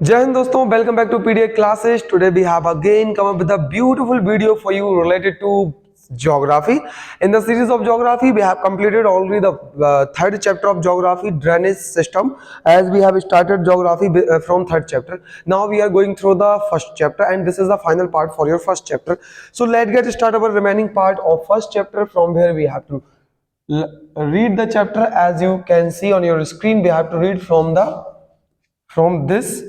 Jai Hind दोस्तों, welcome back to PDA classes. Today we have again come up with a beautiful video for you related to geography. In the series of geography, we have completed already the third chapter of geography, drainage system, as we have started geography from third chapter. Now we are going through the first chapter, and this is the final part for your first chapter. So let's get started our remaining part of first chapter. From where we have to read the chapter. As you can see on your screen, we have to read from this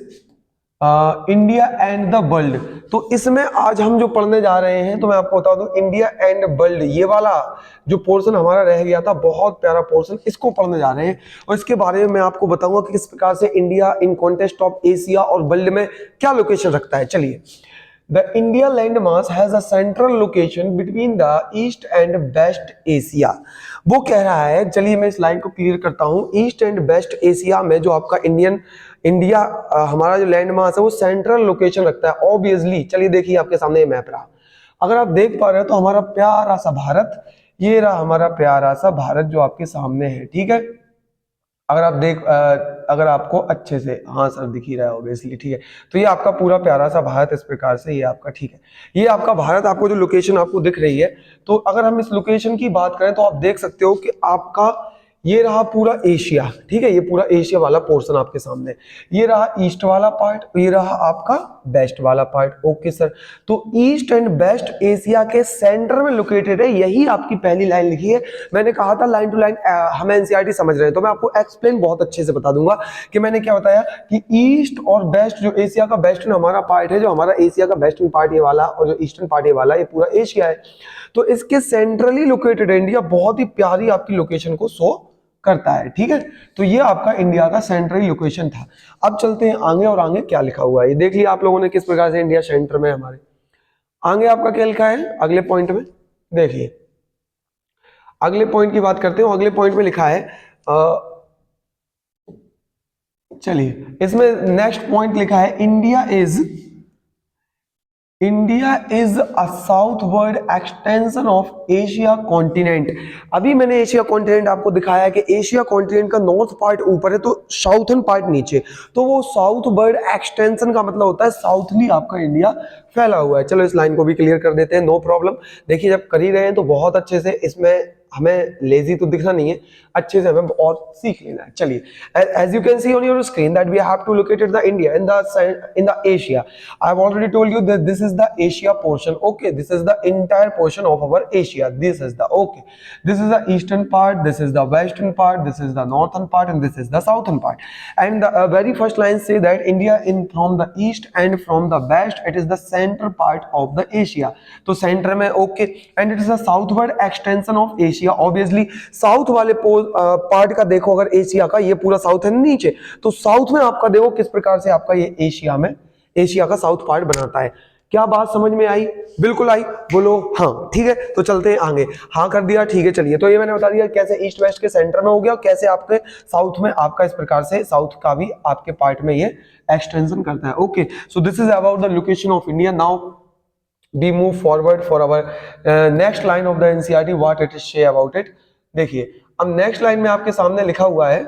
India and the world. तो इसमें आज हम जो पढ़ने जा रहे हैं, तो मैं आपको बता दूं, इंडिया एंड वर्ल्ड, ये वाला जो पोर्शन हमारा रह गया था, बहुत प्यारा पोर्शन, इसको पढ़ने जा रहे हैं। और इसके बारे में मैं आपको बताऊंगा कि किस प्रकार से India in context of Asia और वर्ल्ड में क्या लोकेशन रखता है। चलिए, The India landmass has a central location between the East and West Asia। वो कह रहा है, चलिए मैं इस लाइन को क्लियर करता हूँ। ईस्ट एंड वेस्ट एशिया में जो आपका इंडिया हमारा जो लैंड मास है वो सेंट्रल लोकेशन रखता है ऑब्वियसली। चलिए देखिए, आपके सामने ये मैप रहा, अगर आप देख पा रहे हो तो हमारा प्यारा सा भारत, ये रहा हमारा प्यारा सा भारत जो आपके सामने है, ठीक है। अगर आपको अच्छे से, हाँ सर दिख ही रहा है ऑब्वियसली, ठीक है। तो ये आपका पूरा प्यारा सा भारत इस प्रकार से, ये आपका, ठीक है, ये आपका भारत, आपको जो लोकेशन आपको दिख रही है। तो अगर हम इस लोकेशन की बात करें तो आप देख सकते हो कि आपका ये रहा पूरा एशिया, ठीक है, ये पूरा एशिया वाला पोर्शन आपके सामने, ये रहा ईस्ट वाला पार्ट, ये रहा आपका वेस्ट वाला पार्ट। ओके सर, तो ईस्ट एंड वेस्ट एशिया के सेंटर में लोकेटेड है, यही आपकी पहली लाइन लिखी है। मैंने कहा था लाइन टू लाइन हम एनसीईआरटी समझ रहे हैं, तो मैं आपको एक्सप्लेन बहुत अच्छे से बता दूंगा कि मैंने क्या बताया कि ईस्ट और वेस्ट, जो एशिया का वेस्टर्न हमारा पार्ट है, जो हमारा एशिया का वेस्टर्न पार्ट ये वाला, और जो ईस्टर्न पार्ट ये वाला, ये पूरा एशिया है। तो इसके सेंट्रली लोकेटेड इंडिया बहुत ही प्यारी आपकी लोकेशन को शो करता है, ठीक है। तो ये आपका इंडिया का सेंट्रल लोकेशन था। अब चलते हैं आगे, और आगे क्या लिखा हुआ है ये देख लिया आप लोगों ने, किस प्रकार से इंडिया सेंटर में हमारे। आगे आपका क्या लिखा है अगले पॉइंट में, देखिए अगले पॉइंट की बात करते हैं। अगले पॉइंट में लिखा है, चलिए इसमें नेक्स्ट पॉइंट लिखा है, India is a southward extension of Asia continent. अभी मैंने एशिया कॉन्टिनेंट आपको दिखाया कि एशिया कॉन्टिनेंट का नॉर्थ पार्ट ऊपर है तो साउथर्न पार्ट नीचे, तो वो साउथवर्ड एक्सटेंशन का मतलब होता है साउथली आपका इंडिया फैला हुआ है। चलो इस लाइन को भी क्लियर कर देते हैं, नो प्रॉब्लम। देखिए जब कर ही रहे हैं तो बहुत अच्छे से, इसमें हमें लेजी तो दिखना नहीं है, अच्छे से हमें और सीख लेना है। चलिए, as you can see on your screen that we have to located the India in the Asia. I have already told you that this is the Asia portion. Okay, this is the entire portion of our Asia. This is the, okay, this is the eastern part, this is the western part, this is the northern part, and this is the southern part. And the very first line से that India in from the east and from the west it is the center part of the Asia. तो center में, okay, and it is the southward extension of Asia. Obviously south वाले part का देखो, अगर Asia का ये पूरा south है नीचे, तो साउथ में आपका देखो किस प्रकार से आपका ये एशिया में, एशिया का साउथ पार्ट बनाता है। क्या बात समझ में आई? बिल्कुल आई, बोलो हाँ, ठीक है। तो चलते हैं आगे, हाँ कर दिया, ठीक है। चलिए, तो ये मैंने बता दिया कैसे ईस्ट वेस्ट के सेंटर में हो गया, कैसे आपके साउथ में आपका इस प्रकार से साउथ का भी आपके पार्ट में ये एक्सटेंशन करता है। Okay, so this is about the location of India. Now we move forward for our next line of the NCERT, what it is say about it। देखिए अब नेक्स्ट लाइन में आपके सामने लिखा हुआ है,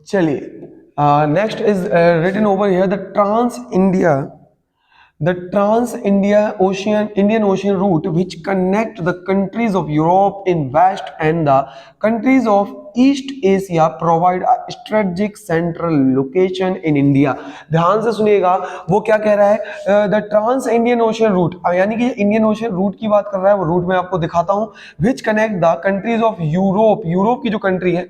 चलिए next is written over here, the Indian Ocean route which connect the countries of Europe in west and the countries of East Asia provide a strategic central location in India। ध्यान से सुनिएगा, वो क्या कह रहा है, the trans Indian ocean route, यानी कि इंडियन ओशियन रूट की बात कर रहा है। वो रूट मैं आपको दिखाता हूं, which connect the countries of Europe, Europe की जो कंट्री है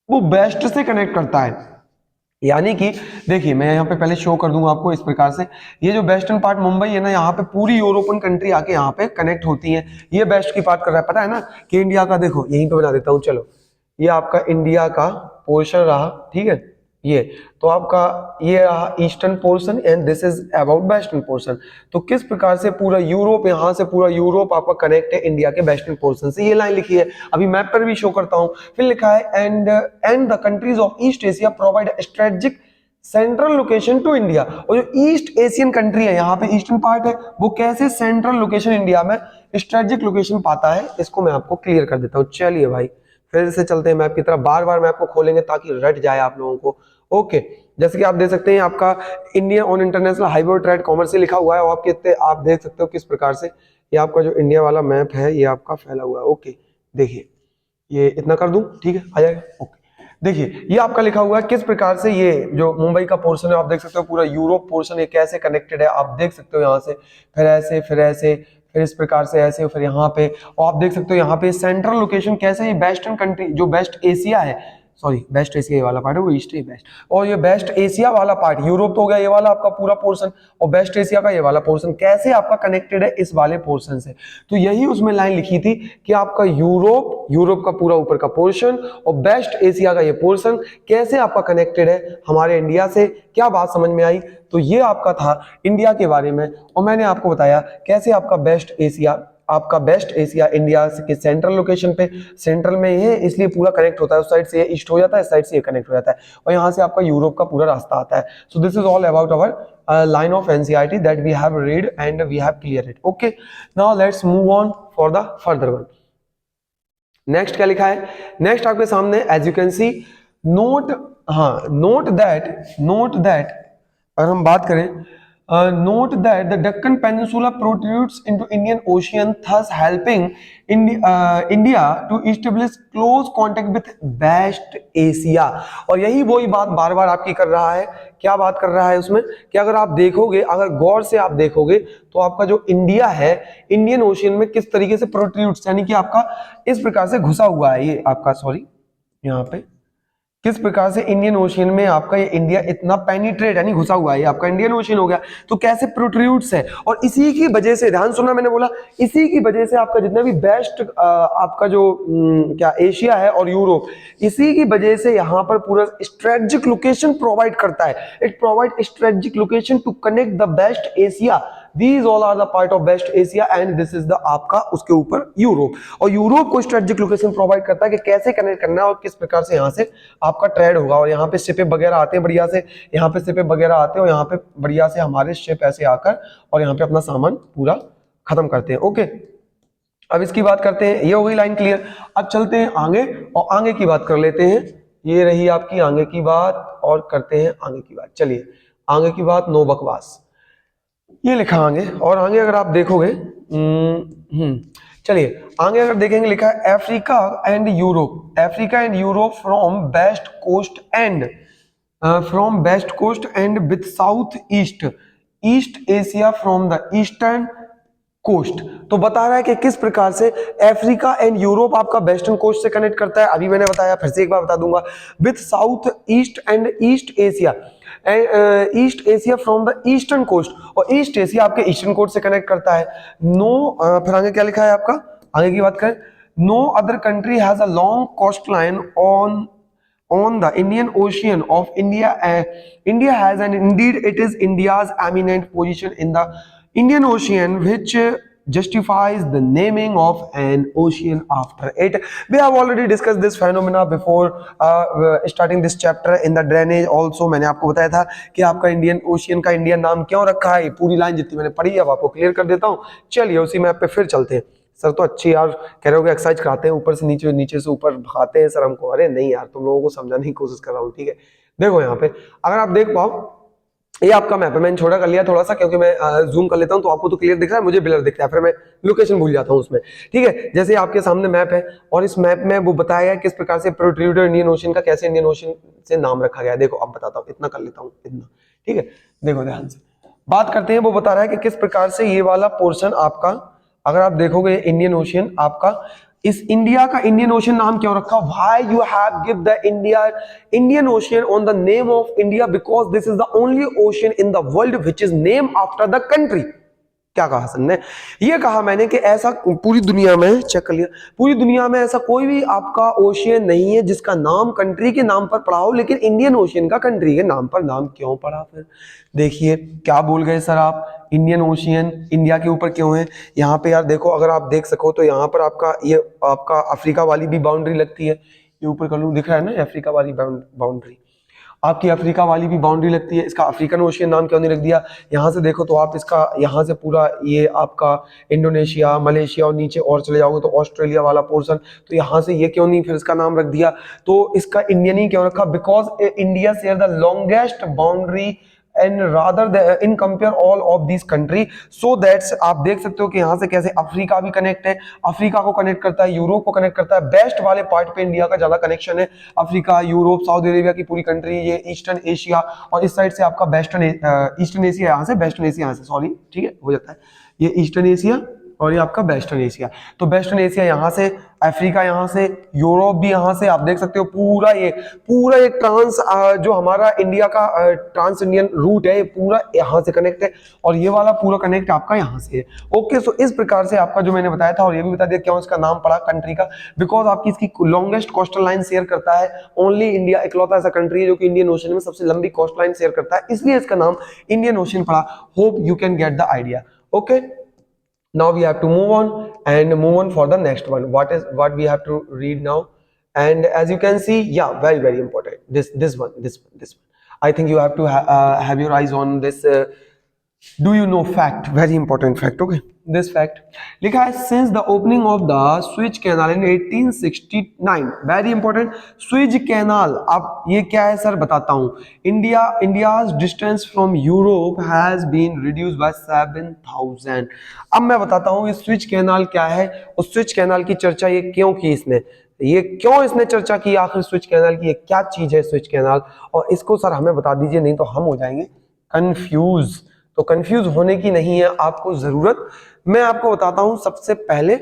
वो वेस्ट से कनेक्ट करता है। यानी कि देखिए मैं यहाँ पे पहले शो कर दूंगा आपको इस प्रकार से, ये जो वेस्टर्न पार्ट मुंबई है ना, यहाँ पे पूरी यूरोपियन कंट्री आके यहाँ पे कनेक्ट होती है। ये वेस्ट की बात कर रहा है, पता है ना कि इंडिया का, देखो यहीं पे बना देता हूँ, चलो ये आपका इंडिया का पोर्शन रहा, ठीक है। ये तो आपका ये रहा eastern portion, and this is about western portion. तो किस प्रकार से पूरा यूरोप, यहाँ से पूरा यूरोप आपका कनेक्ट है इंडिया के वेस्टर्न पोर्शन से। ये लाइन लिखी है, अभी मैप पर भी शो करता हूँ। फिर लिखा है, and the countries of east Asia provide strategic central location to India. और जो ईस्ट एशियन कंट्री है, यहाँ पे ईस्टर्न पार्ट है, वो कैसे सेंट्रल लोकेशन इंडिया में स्ट्रेटेजिक लोकेशन पाता है, इसको मैं आपको क्लियर कर देता हूँ। चलिए भाई फिर से चलते हैं मैप की तरफ, बार बार मैप को खोलेंगे ताकि रट जाए आप लोगों को। ओके, जैसे कि आप देख सकते हैं आपका India on international highway trade commerce लिखा हुआ है, और आप कितने आप देख सकते हो किस प्रकार से ये आपका जो इंडिया वाला मैप है ये आपका फैला हुआ है। ओके, देखिए ये इतना कर दूं, ठीक है, आ जाएगा। ओके, देखिए ये आपका लिखा हुआ है किस प्रकार से ये जो मुंबई का पोर्शन है, आप देख सकते हो पूरा यूरोप पोर्शन ये कैसे कनेक्टेड है, आप देख सकते हो यहाँ से, फिर ऐसे, फिर ऐसे, फिर इस प्रकार से ऐसे, फिर यहाँ पे, और आप देख सकते हो यहाँ पे सेंट्रल लोकेशन कैसे, ये वेस्टर्न कंट्री जो वेस्ट एशिया है, सॉरी वेस्ट एशिया वाला पार्ट है, वो ईस्ट है वेस्ट, और ये वेस्ट एशिया वाला पार्ट, यूरोप तो हो गया ये वाला आपका पूरा पोर्शन, और वेस्ट एशिया का ये वाला पोर्शन कैसे आपका कनेक्टेड है इस वाले पोर्शन से। तो यही उसमें लाइन लिखी थी कि आपका यूरोप का पूरा ऊपर का पोर्शन और वेस्ट एशिया का ये पोर्शन कैसे आपका कनेक्टेड है हमारे इंडिया से। क्या बात समझ में आई? तो ये आपका था इंडिया के बारे में, और मैंने आपको बताया कैसे आपका वेस्ट एशिया इंडिया के सेंट्रल लोकेशन पे, सेंट्रल में ये इसलिए पूरा कनेक्ट होता है, उस साइड से ये ईस्ट हो जाता है, इस साइड से ये कनेक्ट हो जाता है, और यहाँ से आपका यूरोप का पूरा रास्ता आता है। So this is all about our line of NCERT that we have read and we have clear it. Okay, now let's move on for the further one. Next क्या लिखा है? नेक्स्ट आपके सामने as you can see note that अगर हम बात करें, note that the Deccan Peninsula protrudes into Indian Ocean, thus helping India to establish close contact with West Asia। और यही वही बात बार बार आपकी कर रहा है। क्या बात कर रहा है उसमें कि अगर आप देखोगे, अगर गौर से आप देखोगे तो आपका जो इंडिया है इंडियन ओशियन में किस तरीके से प्रोट्रूड्स, यानी कि आपका इस प्रकार से घुसा हुआ है, ये आपका सॉरी यहाँ पे किस प्रकार से इंडियन ओशियन में आपका ये इंडिया इतना पेनिट्रेट यानी घुसा हुआ है, ये आपका इंडियन ओशियन हो गया, तो कैसे प्रोट्रूड्स है। और इसी की वजह से, ध्यान सुनना, मैंने बोला इसी की वजह से आपका जितना भी वेस्ट आपका जो क्या एशिया है और यूरोप, इसी की वजह से यहाँ पर पूरा स्ट्रेटेजिक लोकेशन प्रोवाइड करता है। It provide strategic location to connect the west Asia, These all are the part of West Asia and this is the आपका उसके ऊपर यूरोप, और यूरोप को स्ट्रेटेजिक लोकेशन प्रोवाइड करता है कि कैसे कनेक्ट करना है और किस प्रकार से यहाँ से आपका ट्रेड होगा। और यहाँ पे शिप वगैरह आते हैं बढ़िया से, यहाँ पे शिप वगैरह आते हैं और यहाँ पे बढ़िया से हमारे शिप ऐसे आकर और यहाँ पे अपना सामान पूरा खत्म करते हैं। ओके, अब इसकी बात करते हैं, ये हो गई लाइन क्लियर। अब चलते हैं आगे और आगे की बात कर लेते हैं। ये रही आपकी आगे की बात और करते हैं आगे की बात। चलिए आगे की बात, नो बकवास, ये लिखा आगे। और आगे अगर आप देखोगे, चलिए आगे अगर देखेंगे, लिखा है Africa and Europe from west coast and with south east Asia from the eastern coast. तो बता रहा है कि किस प्रकार से अफ्रीका एंड यूरोप आपका वेस्टर्न कोस्ट से कनेक्ट करता है। अभी मैंने बताया, फिर से एक बार बता दूंगा, with south east and east Asia from the eastern coast, और ईस्ट एशिया आपके ईस्टर्न कोस्ट से कनेक्ट करता है। फिर आगे क्या लिखा है आपका, आगे की बात करें, no other country has a long coast line on the Indian Ocean of India. India has, and indeed it is India's eminent position in the Indian Ocean, which justifies the naming of an ocean after it. We have already discussed this phenomena before starting this chapter in the drainage also। मैंने आपको बताया था कि आपका Indian ocean का Indian नाम क्यों रखा है, पूरी लाइन जितनी मैंने पढ़ी अब आपको क्लियर कर देता हूँ। चलिए उसी मैप पे फिर चलते हैं। सर तो अच्छी यार कह रहे हो कि एक्सरसाइज कराते हैं, ऊपर से नीचे, नीचे से ऊपर भगाते हैं सर हमको। अरे नहीं यार, तुम लोगों को समझाने की कोशिश कर रहा हूँ, ठीक है। देखो यहाँ पे अगर आप देख पाओ, ये आपका मैप है, मैंने छोटा कर लिया थोड़ा सा क्योंकि मैं जूम कर लेता हूं तो आपको तो क्लियर दिख रहा है, मुझे ब्लर दिख रहा है, फिर मैं लोकेशन भूल जाता हूं उसमें, ठीक है। जैसे आपके सामने मैप है और इस मैप में वो बताया गया किस प्रकार से प्रोट्रूडर इंडियन ओशन का कैसे इंडियन ओशन से नाम रखा गया है। देखो अब बताता हूँ, इतना कर लेता हूँ, इतना, ठीक है। देखो ध्यान से बात करते हैं, वो बता रहा है कि किस प्रकार से ये वाला पोर्शन आपका, अगर आप देखोगे इंडियन ओशियन आपका, इस इंडिया का इंडियन ओशियन नाम क्यों रखा, why you have give the Indian ocean on the name of India, because this is the only ocean in the world which is name after the country. क्या कहा sir ने, ये कहा मैंने कि ऐसा पूरी दुनिया में, चेक कर लिया, पूरी दुनिया में ऐसा कोई भी आपका ओशियन नहीं है जिसका नाम कंट्री के नाम पर पड़ा हो, लेकिन इंडियन ओशियन का कंट्री के नाम पर नाम क्यों पड़ा। फिर देखिए क्या बोल गए सर आप, इंडियन ओशियन इंडिया के ऊपर क्यों है। यहाँ पे यार देखो, अगर आप देख सको तो यहाँ पर आपका ये आपका अफ्रीका वाली भी बाउंड्री लगती है, ये ऊपर कर लूँ, दिख रहा है ना अफ्रीका वाली बाउंड्री। आपकी अफ्रीका वाली भी बाउंड्री लगती है, इसका अफ्रीकन ओशियन नाम क्यों नहीं रख दिया? यहाँ से देखो तो आप इसका यहाँ से पूरा ये आपका इंडोनेशिया, मलेशिया और नीचे और चले जाओगे तो ऑस्ट्रेलिया वाला पोर्शन, तो यहाँ से ये क्यों नहीं फिर इसका नाम रख दिया? तो इसका इंडियन ही क्यों रखा? Because India share the longest boundary and rather in compare all of this country, so that's आप देख सकते हो कि यहाँ से कैसे अफ्रीका भी कनेक्ट है, अफ्रीका को कनेक्ट करता है, यूरोप को कनेक्ट करता है, वेस्ट वाले पार्ट पे इंडिया का ज्यादा कनेक्शन है, अफ्रीका, यूरोप, सऊदी अरेबिया की पूरी कंट्री, ये ईस्टर्न एशिया, और इस साइड से आपका वेस्टर्न ईस्टर्न एशिया यहाँ से, वेस्टर्न एशिया यहाँ से, सॉरी ठीक है हो जाता है, ये ईस्टर्न एशिया और ये आपका वेस्टर्न एशिया। तो वेस्टर्न एशिया यहाँ से, अफ्रीका यहाँ से, यूरोप भी यहाँ से, आप देख सकते हो पूरा ये ट्रांस जो हमारा इंडिया का ट्रांस इंडियन रूट है पूरा यहाँ से कनेक्ट है, और ये वाला पूरा कनेक्ट आपका यहाँ से है। ओके, सो इस प्रकार से आपका जो मैंने बताया था, और ये भी बता दिया क्यों इसका नाम पड़ा कंट्री का, बिकॉज आपकी इसकी लॉन्गेस्ट कोस्टल लाइन शेयर करता है, ओनली इंडिया इकलौता ऐसा कंट्री है जो कि इंडियन ओशन में सबसे लंबी कोस्ट लाइन शेयर करता है, इसलिए इसका नाम इंडियन ओशन पड़ा। Hope you can get the idea. Okay, now we have to move on for the next one. What we have to read now? And as you can see, yeah, very important, this one. I think you have to have your eyes on this. Do you know fact? Very important fact. Okay, this fact लिखा है since the opening of the Suez Canal in 1869, very important, Suez Canal। अब ये क्या है sir, बताता हूँ। India's distance from Europe has been reduced by 7,000। अब मैं बताता हूँ ये स्विच कैनाल क्या है, उस स्विच कैनाल की चर्चा ये क्यों की इसने, ये क्यों इसने चर्चा की आखिर स्विच कैनाल की, ये क्या चीज है स्विच कैनाल, और इसको सर हमें बता दीजिए, नहीं तो हम हो जाएंगे कंफ्यूज। तो कंफ्यूज होने की नहीं है आपको जरूरत, मैं आपको बताता हूं। सबसे पहले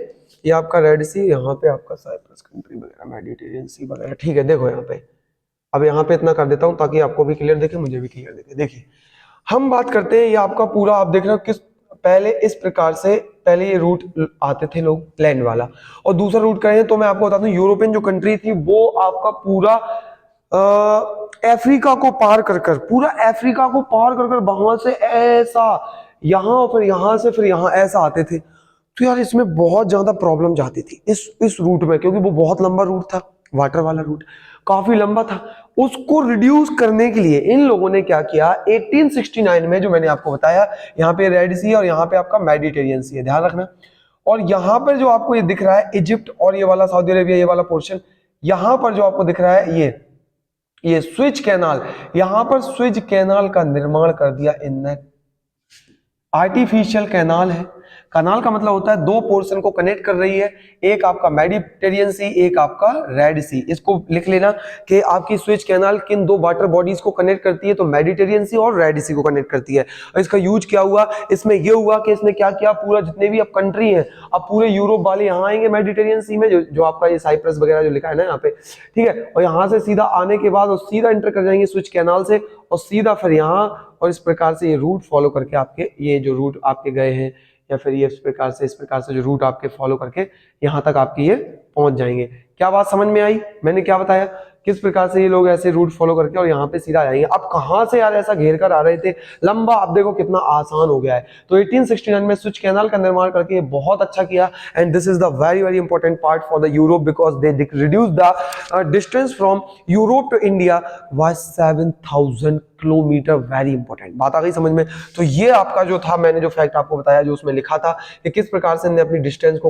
ये आपका रेड सी, यहाँ पे आपका साइप्रस कंट्री वगैरह, मेडिटेरियन सी वगैरह, ठीक है। देखो यहाँ पे, अब यहाँ पे इतना कर देता हूं ताकि आपको भी क्लियर दिखे, मुझे भी क्लियर दिखे। देखिए हम बात करते हैं, ये आपका पूरा आप देख रहे हो किस, पहले इस प्रकार से पहले ये रूट आते थे लोग लैंड वाला, और दूसरा रूट करें तो मैं आपको बता दूं यूरोपियन जो कंट्री थी वो आपका पूरा अफ्रीका को पार कर कर, पूरा अफ्रीका को पार कर कर वहां से ऐसा यहाँ, फिर यहाँ से फिर यहाँ ऐसा आते थे। तो यार इसमें बहुत ज्यादा प्रॉब्लम जाती थी इस रूट में, क्योंकि वो बहुत लंबा रूट था, वाटर वाला रूट काफी लंबा था। उसको रिड्यूस करने के लिए इन लोगों ने क्या किया, 1869 में, जो मैंने आपको बताया, यहाँ पे रेड सी और यहाँ पे आपका मेडिटेरियन सी है, ध्यान रखना। और यहाँ पर जो आपको ये दिख रहा है इजिप्ट और ये वाला सऊदी अरेबिया, ये वाला पोर्शन, यहाँ पर जो आपको दिख रहा है ये स्विच कैनाल, यहां पर स्विच कैनाल का निर्माण कर दिया इनने। आर्टिफिशियल कैनाल है, कनाल का मतलब होता है दो पोर्शन को कनेक्ट कर रही है, एक आपका मेडिटेरियन सी, एक आपका रेड सी। इसको लिख लेना कि आपकी स्विच कैनाल किन दो वाटर बॉडीज को कनेक्ट करती है, तो मेडिटेरियन सी और रेड सी को कनेक्ट करती है। और इसका यूज क्या हुआ, इसमें यह हुआ कि इसने क्या किया, पूरा जितने भी अब कंट्री हैं, अब पूरे यूरोप वाले यहाँ आएंगे मेडिटेरियन सी में, जो आपका ये साइप्रस वगैरह जो लिखा है ना यहाँ पे, ठीक है, और यहाँ से सीधा आने के बाद और सीधा एंटर कर जाएंगे स्विच कैनाल से, और सीधा फिर यहाँ, और इस प्रकार से ये रूट फॉलो करके आपके, ये जो रूट आपके गए हैं, या फिर ये इस प्रकार से जो रूट आपके फॉलो करके यहाँ तक आपकी ये पहुंच जाएंगे। क्या बात समझ में आई, मैंने क्या बताया, किस प्रकार से ये लोग ऐसे रूट फॉलो करके और यहाँ पे सीधा आएंगे। अब कहाँ से यार ऐसा घेर कर आ रहे थे लंबा, आप देखो कितना आसान हो गया है। तो 1869 में स्विच कैनाल का निर्माण करके ये बहुत अच्छा किया, and this is the very very important part for the Europe, because they reduce the distance from Europe to India by 7,000 kilometre. Very important बात आ गई समझ में। तो ये आपका जो था, मैंने जो फैक्ट आपको बताया, जो उसमें लिखा था कि किस प्रकार से इन्होंने अपनी डिस्टेंस को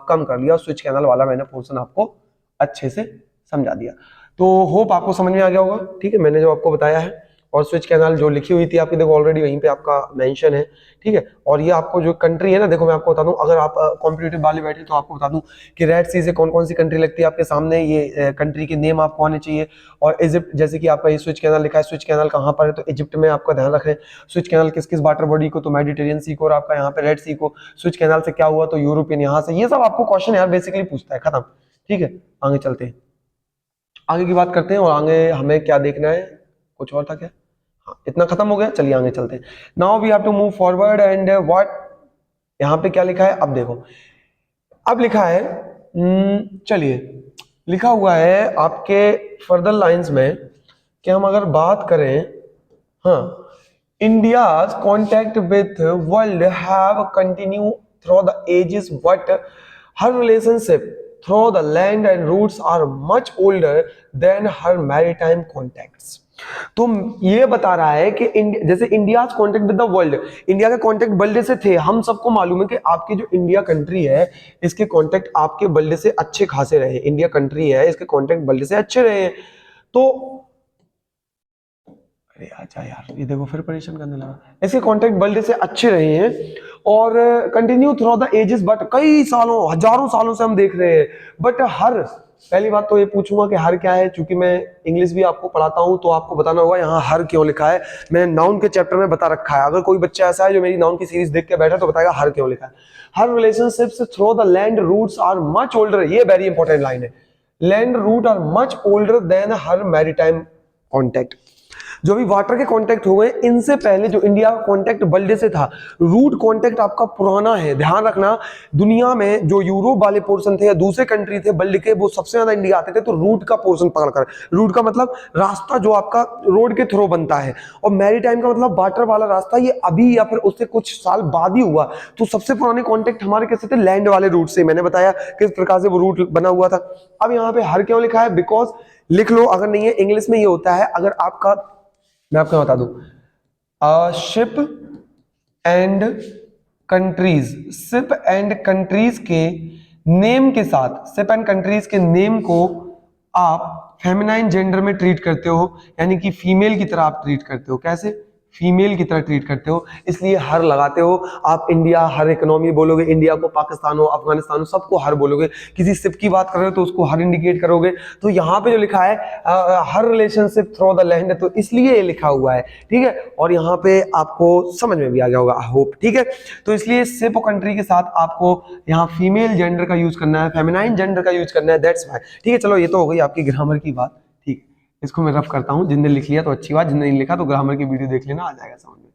कम कर लिया, स्विच कैनाल वाला मैंने पोर्शन आपको अच्छे से समझा दिया। तो होप आपको समझ में आ गया होगा, ठीक है, मैंने जो आपको बताया है। और स्विच कैनाल जो लिखी हुई थी आपकी, देखो ऑलरेडी वहीं पे आपका मेंशन है, ठीक है। और ये आपको जो कंट्री है ना, देखो मैं आपको बता दूं, अगर आप कॉम्पिटिटिव वाले बैठे तो आपको बता दूं कि रेड सी से कौन कौन सी कंट्री लगती है आपके सामने, ये कंट्री के नेम आपको आने चाहिए। और इजिप्ट, जैसे कि आपका ये स्विच कैनाल लिखा है, स्विच कैनाल कहाँ पर है, तो इजिप्ट में आपका ध्यान रखें। स्विच कैनाल किस किस वाटर बॉडी को, तो मेडिटेरियन सी को, और आपका यहाँ पे रेड सी को। स्विच कैनाल से क्या हुआ, तो यूरोपियन यहाँ से। ये सब आपको क्वेश्चन यार बेसिकली पूछता है, खत्म, ठीक है। आगे चलते हैं, आगे की बात करते हैं। और आगे हमें क्या देखना है, कुछ और था क्या, हाँ इतना खत्म हो गया, चलिए आगे चलते हैं। Now we have to move forward and what, यहाँ पे क्या लिखा है, अब देखो, अब लिखा है, चलिए लिखा हुआ है आपके फर्दर लाइंस में कि हम अगर बात करें, हाँ, India's contact with world have continue through the ages, but her relationship through the land and roots are much older than her maritime contacts। तो ये बता रहा है कि जैसे India contact with the world, India के कॉन्टेक्ट वर्ल्ड से थे, हम सबको मालूम है कि आपकी जो इंडिया कंट्री है इसके कॉन्टेक्ट आपके वर्ल्ड से अच्छे खासे रहे, इंडिया कंट्री है इसके कॉन्टेक्ट वर्ल्ड से अच्छे रहे हैं। तो अरे आजा यार, ये देखो फिर परेशान करने लगा, इसके कॉन्टेक्ट वर्ल्ड से अच्छे रहे हैं और continue through the ages, but कई सालों हजारों सालों से हम देख रहे हैं। बट हर पहली बात तो ये पूछूंगा कि हर क्या है, क्योंकि मैं इंग्लिश भी आपको पढ़ाता हूं तो आपको बताना होगा यहाँ हर क्यों लिखा है। मैंने नाउन के चैप्टर में बता रखा है, अगर कोई बच्चा ऐसा है जो मेरी नाउन की सीरीज देख के बैठा तो बताएगा हर क्यों लिखा है। Her relationships through the land routes are much older, ये वेरी इंपॉर्टेंट लाइन है, land route are much older than her maritime contact. जो भी वाटर के कांटेक्ट हुए इनसे पहले जो इंडिया का कांटेक्ट वर्ल्ड से था, रूट कांटेक्ट आपका पुराना है। ध्यान रखना, दुनिया में जो यूरोप वाले पोर्शन थे या दूसरे कंट्री थे वर्ल्ड के, वो सबसे ज्यादा इंडिया आते थे तो रूट का पोर्शन पकड़कर, रूट का मतलब रास्ता जो आपका रोड के थ्रू बनता है, और मैरीटाइम का मतलब वाटर वाला रास्ता, ये अभी या फिर उससे कुछ साल बाद ही हुआ। तो सबसे पुराने कॉन्टेक्ट हमारे कैसे थे, लैंड वाले रूट से। मैंने बताया किस प्रकार से वो रूट बना हुआ था। अब यहाँ पे हर क्यों लिखा है, बिकॉज लिख लो, अगर नहीं है इंग्लिश में ये होता है, अगर आपका, मैं आपको बता दूं, ship and countries, ship and countries के नेम के साथ, शिप एंड कंट्रीज के नेम को आप फेमिनाइन जेंडर में ट्रीट करते हो, यानी कि फीमेल की तरह आप ट्रीट करते हो। कैसे, फीमेल की तरह ट्रीट करते हो, इसलिए हर लगाते हो। आप इंडिया, हर इकोनॉमी बोलोगे, इंडिया को पाकिस्तान हो, अफगानिस्तान हो, सबको हर बोलोगे। किसी शिप की बात कर रहे हो तो उसको हर इंडिकेट करोगे। तो यहाँ पे जो लिखा है हर रिलेशनशिप थ्रू द लैंड, तो इसलिए ये लिखा हुआ है, ठीक है। और यहाँ पे आपको समझ में भी आ गया होगा, आई होप, ठीक है। तो इसलिए शिप और कंट्री के साथ आपको यहाँ फीमेल जेंडर का यूज करना है, फेमिनाइन जेंडर का यूज करना है, दैट्स व्हाई, ठीक है। चलो ये तो हो गई आपकी ग्रामर की बात, ठीक है। इसको मैं रफ करता हूं, जिनने लिख लिया तो अच्छी बात, जिनने नहीं लिखा तो ग्रामर की वीडियो देख लेना, आ जाएगा समझ में।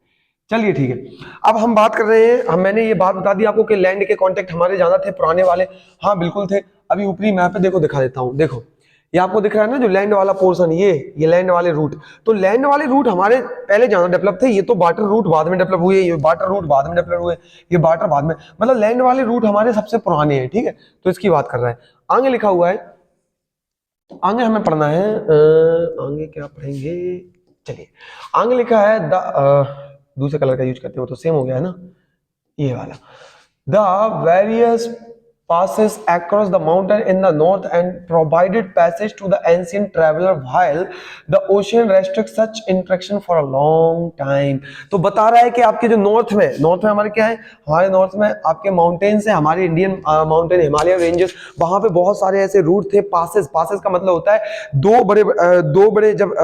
चलिए ठीक है, अब हम बात कर रहे हैं, मैंने ये बात बता दी आपको कि लैंड के कॉन्टेक्ट हमारे ज्यादा थे पुराने वाले, हाँ बिल्कुल थे। अभी ऊपरी मैप पे देखो, दिखा देता हूं, देखो ये आपको दिख रहा है ना जो लैंड वाला पोर्शन, ये लैंड वाले रूट। तो लैंड वाले रूट हमारे पहले ज्यादा डेवलप थे, ये तो वाटर रूट बाद में डेवलप हुए, ये वाटर रूट बाद में डेवलप हुए, ये वाटर बाद में, मतलब लैंड वाले रूट हमारे सबसे पुराने हैं, ठीक है। तो इसकी बात कर रहा है। आगे लिखा हुआ है, आगे हमें पढ़ना है, आगे क्या पढ़ेंगे, चलिए आगे लिखा है दूसरे कलर का यूज करते हो तो सेम हो गया है ना, ये वाला, the various passes across the mountain in the north and provided passage to the ancient traveler while the ocean restricts such interaction for a long time। तो बता रहा है कि आपके जो नॉर्थ में हमारे क्या है, हमारे नॉर्थ में आपके माउंटेन्स है, हमारे इंडियन माउंटेन हिमालय रेंजेस, वहां पे बहुत सारे ऐसे रूट थे। पासेस का मतलब होता है दो बड़े जब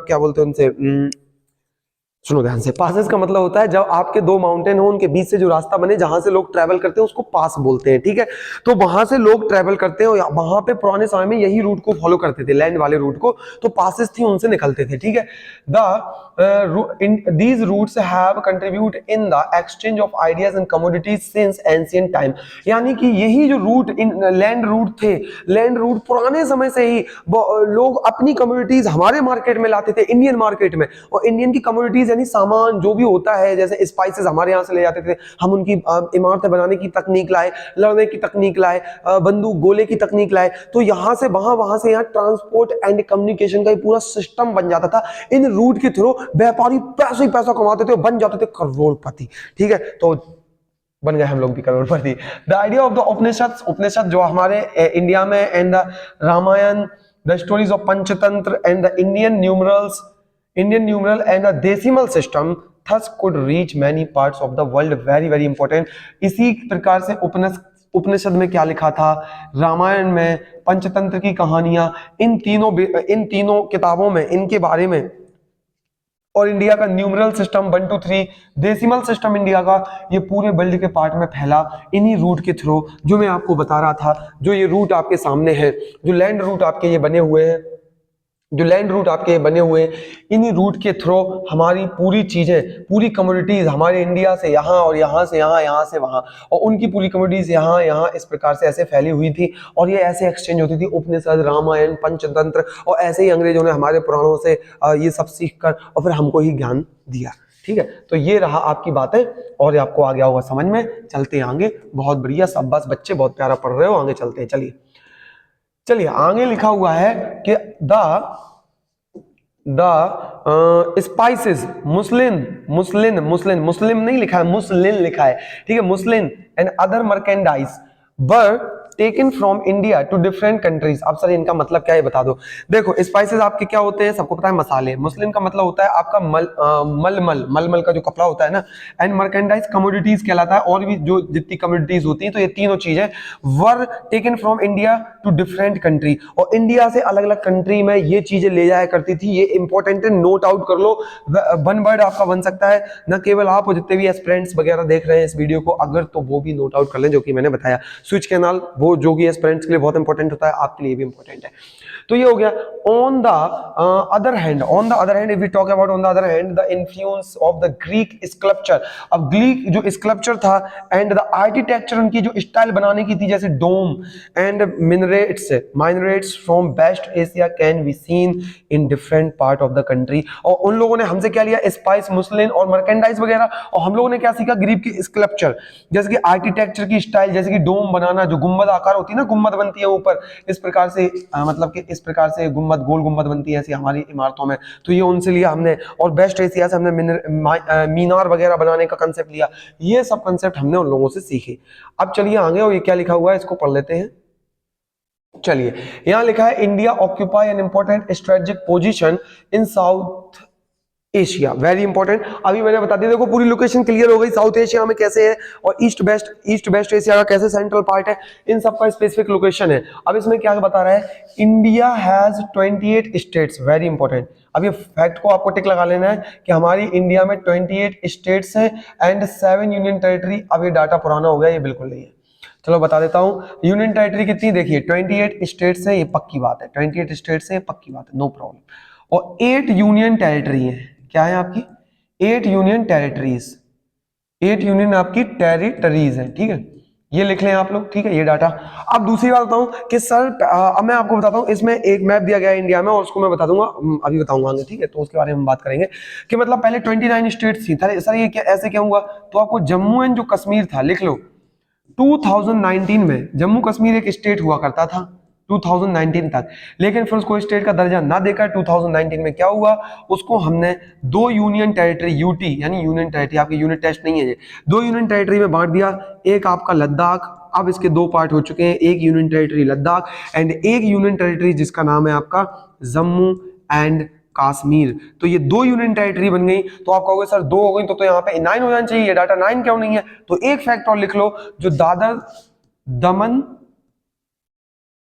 क्या बोलते हैं उनसे, सुनो ध्यान से, पासेस का मतलब होता है जब आपके दो माउंटेन हो उनके बीच से जो रास्ता बने जहां से लोग ट्रैवल करते हैं उसको पास बोलते हैं, ठीक है। तो वहां से लोग ट्रैवल करते हैं, वहां पे पुराने समय में यही रूट को फॉलो करते थे, लैंड वाले रूट को, तो पासेस थी उनसे निकलते थे, ठीक है। These routes have contribute in the exchange of ideas and commodities since ancient time, यानी कि यही जो रूट लैंड रूट थे, लैंड रूट पुराने समय से ही लोग अपनी कम्युनिटीज हमारे मार्केट में लाते थे, इंडियन मार्केट में, और इंडियन की कम्युनिटीज यानी सामान जो भी होता है, जैसे स्पाइसेस हमारे यहाँ से ले जाते थे, हम उनकी इमारतें बनाने की तकनीक लाए, लड़ने की तकनीक लाए, बंदूक गोले की तकनीक लाए, तो यहाँ से वहां, वहां से यहाँ ट्रांसपोर्ट एंड कम्युनिकेशन का पूरा सिस्टम बन जाता था। इन रूट के थ्रू व्यापारी पैसे ही पैसा कमाते थे, बन जाते थे करोड़पति, ठीक है। तो बन गए हम लोग भी करोड़पति। The idea of the Upanishad जो हमारे इंडिया में, and the Ramayana, the stories of Panchatantra and the Indian numeral and the decimal system thus could reach many parts of the world, very very important। इसी प्रकार से उपनिषद में क्या लिखा था, रामायण में, पंचतंत्र की कहानियां, इन तीनों किताबों में इनके बारे में, और इंडिया का numeral system 1 2 3, decimal system India का, ये पूरे वर्ल्ड के पार्ट में फैला इन्हीं रूट के थ्रू, जो मैं आपको बता रहा था। जो ये रूट आपके सामने है, जो लैंड रूट आपके ये बने हुए हैं, इन्हीं रूट के थ्रू हमारी पूरी चीजें, पूरी कम्युनिटीज हमारे इंडिया से यहाँ, और यहाँ से यहाँ, यहाँ से वहाँ, और उनकी पूरी कम्युनिटीज यहाँ इस प्रकार से ऐसे फैली हुई थी, और ये ऐसे एक्सचेंज होती थी, उपनिषद, रामायण, पंचतंत्र, और ऐसे ही अंग्रेजों ने हमारे पुराणों से ये सब सीख कर और फिर हमको ही ज्ञान दिया, ठीक है। तो ये रहा आपकी बातें, और आपको आ गया होगा समझ में। चलते हैं आगे, बहुत बढ़िया, सब बस बच्चे बहुत प्यारा पढ़ रहे हो, आगे चलते हैं। चलिए आगे लिखा हुआ है कि द द स्पाइसेस मुस्लिम नहीं लिखा है, मुस्लिन लिखा है, ठीक है, muslin and other merchandise were taken from India to different countries. अब सर इनका मतलब क्या है बता दो। देखो स्पाइसेस आपके क्या होते हैं, सबको पता है, मसाले। मुस्लिम का मतलब होता है आपका मलमल का जो कपड़ा होता है ना। एंड मर्केंडाइज कमोडिटीज कहलाता है, और भी जो जितनी कमोडिटीज होती हैं, तो ये तीनों चीजें were taken from India to different country, और इंडिया से अलग अलग कंट्री में ये चीजें ले जाया करती थी। ये इंपॉर्टेंट है, नोट आउट कर लो। वन वर्ड आपका बन सकता है, न केवल आप और जितने भी एस्पिरेंट्स वगैरह देख रहे हैं इस वीडियो को, अगर तो वो भी नोट आउट कर लें जो कि मैंने बताया। स्विच कैनाल वो जो कि एस्पिरेंट्स के लिए बहुत इंपॉर्टेंट होता है, आपके लिए भी इंपॉर्टेंट है। तो ये हो गया। On the other hand if we talk about on the other hand the influence of the Greek sculpture. अब ग्रीक जो स्कल्पचर था एंड द आर्किटेक्चर, उनकी जो स्टाइल बनाने की थी, जैसे dome and minarets from west Asia can be seen in different part of the country. और उन लोगों ने हमसे क्या लिया, स्पाइस, मुस्लिन और मर्केंडाइज वगैरह, और हम लोगों ने क्या सीखा, ग्रीक की स्कल्पचर, जैसे कि आर्किटेक्चर की स्टाइल, जैसे कि डोम बनाना, जो गुम्बद आकार होती है ना, गुम्बद बनती है ऊपर इस प्रकार से, मतलब कि इस प्रकार से गुम्बद, गोल गुम्बद बनती है ऐसी हमारी इमारतों में, तो ये उनसे लिया हमने। और वेस्ट एशिया से हमने मीनार वगैरह बनाने का कंसेप्ट लिया। ये सब कंसेप्ट हमने उन लोगों से सीखे। अब चलिए आगे, और ये क्या लिखा हुआ है इसको पढ़ लेते हैं। चलिए, यहां लिखा है India occupy an important strategic position in south Asia, very important. अभी मैंने बता दिया, देखो पूरी लोकेशन क्लियर हो गई, साउथ एशिया में कैसे है, और ईस्ट वेस्ट एशिया का कैसे सेंट्रल पार्ट है, इन सब का स्पेसिफिक लोकेशन है। अब इसमें क्या बता रहा है, India has 28 states, very important. अब ये फैक्ट को आपको टिक लगा लेना है कि हमारी इंडिया में 28 स्टेट्स हैं एंड 7 यूनियन टेरिटरी। अब ये डाटा पुराना हो गया, ये बिल्कुल नहीं है। चलो बता देता हूं, यूनियन टेरिटरी कितनी, देखिए 28 स्टेट्स है, ये पक्की बात है, 28 स्टेट्स है, पक्की बात है, नो प्रॉब्लम। और 8 यूनियन टेरिटरी है, क्या है आपकी, 8 यूनियन टेरिटरीज, 8 यूनियन आपकी टेरिटरीज है, ठीक है, ये लिख लें आप लोग, ठीक है, ये डाटा। अब दूसरी बात बताऊं कि सर अब मैं आपको बताता हूं, इसमें एक मैप दिया गया है इंडिया में, और उसको मैं बता दूंगा, अभी बताऊंगा आगे, ठीक है, तो उसके बारे में हम बात करेंगे कि मतलब पहले 29 स्टेट्स थी। सर ये क्या, ऐसे क्या हुआ, तो आपको जम्मू एंड जो कश्मीर था, लिख लो, 2019 में जम्मू कश्मीर एक स्टेट हुआ करता था 2019 तक, लेकिन फिर उसको स्टेट का दर्जा ना देकर 2019 में क्या हुआ, उसको हमने 2 यूनियन टेरिटरी, यूटी यानी यूनियन टेरिटरी, आपकी यूनिट टेस्ट नहीं है ये, 2 यूनियन टेरिटरी में बांट दिया। एक आपका लद्दाख, अब इसके 2 पार्ट हो चुके हैं, एक यूनियन टेरिटरी लद्दाख एंड एक यूनियन टेरिटरी जिसका नाम है आपका जम्मू एंड कश्मीर। तो ये 2 यूनियन टेरिटरी बन गई। तो आप कहोगे सर 2 हो गई तो यहाँ पे 9 हो जाना चाहिए, ये डाटा 9 क्यों नहीं है, तो एक फैक्ट और लिख लो, जो दादर दमन